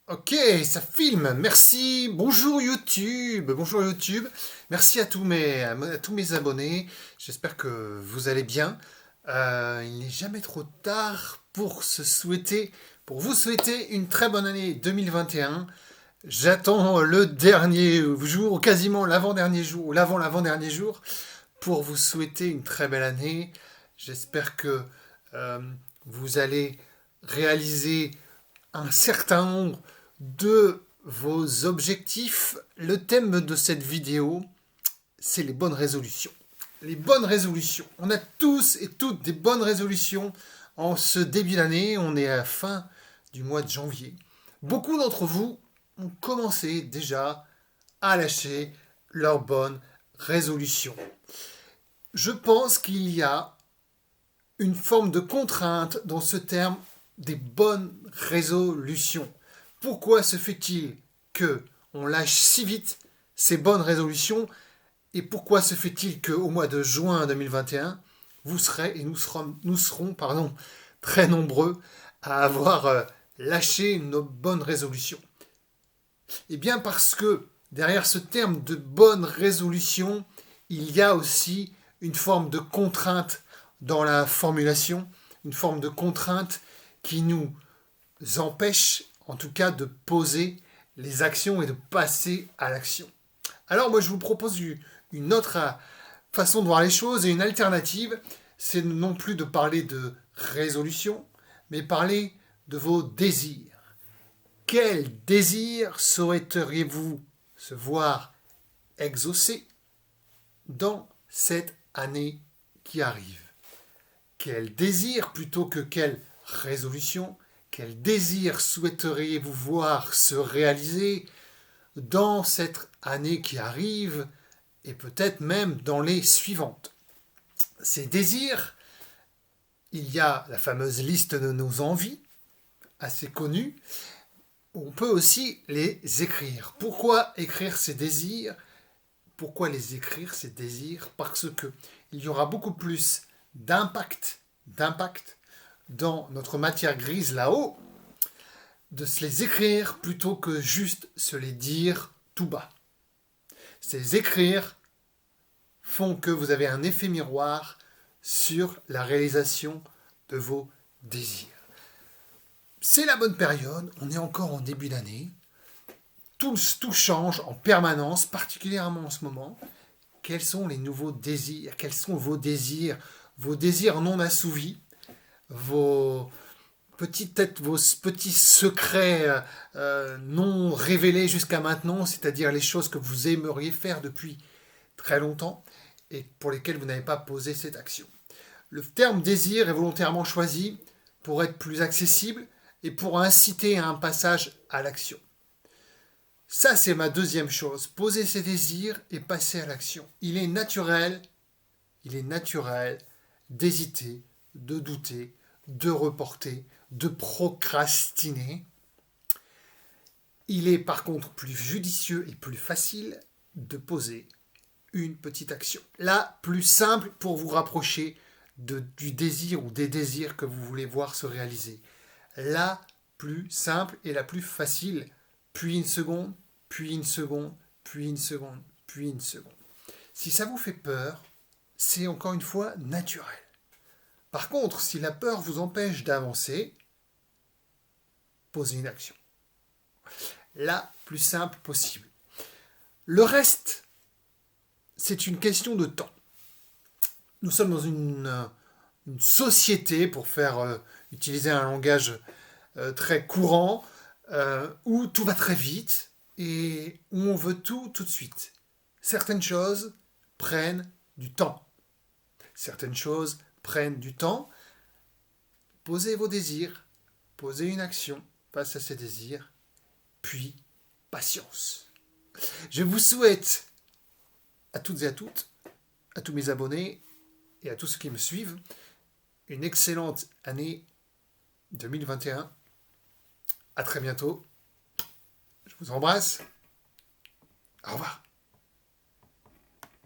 Ok, ça filme. Merci. Bonjour YouTube. Bonjour YouTube. Merci à tous mes abonnés. J'espère que vous allez bien. Il n'est jamais trop tard pour vous souhaiter une très bonne année 2021. J'attends le dernier jour, ou quasiment l'avant-dernier jour, ou l'avant-l'avant-dernier jour, pour vous souhaiter une très belle année. J'espère que euh, vous allez réaliser un certain nombre de vos objectifs. Le thème de cette vidéo, c'est les bonnes résolutions. Les bonnes résolutions. On a tous et toutes des bonnes résolutions en ce début d'année. On est à la fin du mois de janvier. Beaucoup d'entre vous ont commencé déjà à lâcher leurs bonnes résolutions. Je pense qu'il y a une forme de contrainte dans ce terme des bonnes résolutions. Pourquoi se fait-il que on lâche si vite ces bonnes résolutions et pourquoi se fait-il qu'au mois de juin 2021, vous serez et nous serons très nombreux à avoir lâché nos bonnes résolutions? Eh bien parce que derrière ce terme de bonne résolution, il y a aussi une forme de contrainte dans la formulation, une forme de contrainte qui nous empêche en tout cas de poser les actions et de passer à l'action. Alors moi je vous propose une autre façon de voir les choses et une alternative, c'est non plus de parler de résolution, mais parler de vos désirs. Quel désir souhaiteriez-vous se voir exaucé dans cette année qui arrive? Quel désir plutôt que quelle résolution? Quel désir souhaiteriez-vous voir se réaliser dans cette année qui arrive et peut-être même dans les suivantes? Ces désirs, il y a la fameuse liste de nos envies, assez connue. On peut aussi les écrire. Pourquoi écrire ces désirs? Pourquoi les écrire, ces désirs? Parce que il y aura beaucoup plus d'impact dans notre matière grise là-haut, de se les écrire plutôt que juste se les dire tout bas. Ces écrire font que vous avez un effet miroir sur la réalisation de vos désirs. C'est la bonne période, on est encore en début d'année, tout change en permanence, particulièrement en ce moment. Quels sont les nouveaux désirs? Quels sont vos désirs? Vos désirs non assouvis, vos vos petits secrets non révélés jusqu'à maintenant, c'est-à-dire les choses que vous aimeriez faire depuis très longtemps et pour lesquelles vous n'avez pas posé cette action. Le terme désir est volontairement choisi pour être plus accessible et pour inciter à un passage à l'action. Ça, c'est ma deuxième chose. Poser ses désirs et passer à l'action. Il est naturel d'hésiter, de douter, de reporter, de procrastiner. Il est par contre plus judicieux et plus facile de poser une petite action. La plus simple pour vous rapprocher du désir ou des désirs que vous voulez voir se réaliser. La plus simple et la plus facile. Puis une seconde, puis une seconde, puis une seconde, puis une seconde. Si ça vous fait peur, c'est encore une fois naturel. Par contre, si la peur vous empêche d'avancer, posez une action. La plus simple possible. Le reste, c'est une question de temps. Nous sommes dans une société, pour utiliser un langage très courant, où tout va très vite et où on veut tout de suite. Certaines choses prennent du temps. Certaines choses prennent du temps. Posez vos désirs, posez une action face à ces désirs, puis patience. Je vous souhaite à toutes et à toutes, à tous mes abonnés et à tous ceux qui me suivent, une excellente année 2021. À très bientôt. Je vous embrasse. Au revoir.